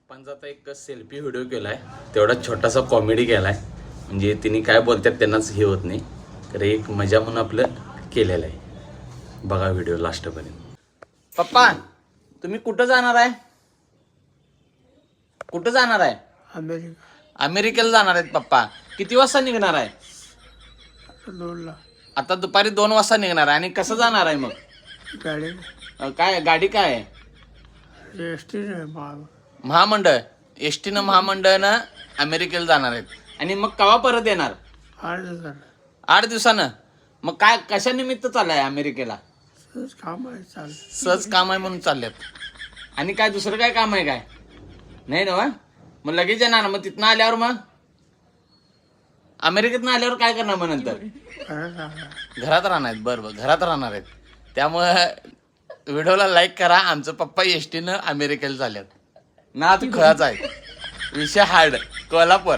पप्पांचा आता एक selfie video केलाय, तेवढा छोटासा कॉमेडी केलाय, म्हणजे तिने काय बोलतात त्यांनाच हे होत नाही, तर एक मजा म्हणून आपलं केलेलं आहे. बघा व्हिडिओ लास्टपर्यंत. पप्पा तुम्ही कुठं जाणार आहे? कुठं जाणार आहे? अमेरिकेला जाणार आहेत पप्पा. किती वाजता निघणार आहे? 2ला. आता दुपारी 2 वाजता निघणार आहे. आणि कसं जाणार आहे मग? गाडी काय गाडी काय आहे? एसटी महामंडळ. एसटीनं महामंडळनं अमेरिकेला जाणार आहेत. आणि मग केव्हा परत येणार? 8 दिवसानं. मग काय कशा निमित्त चाललाय अमेरिकेला? काम आहे चाल. सहज काम आहे म्हणून चालल्यात. आणि काय दुसरं काय काम आहे काय? नाही ना? मग लगेच येणार. मग तिथनं आल्यावर मग अमेरिकेतनं आल्यावर काय करणार मग नंतर? घरात राहणार आहेत. बरं घरात राहणार आहेत. त्यामुळं व्हिडिओला लाईक करा. आमचं पप्पा एसटीनं अमेरिकेला चालल्यात ना. तू खळाच आहे विषय हार्ड. कोल्हापूर.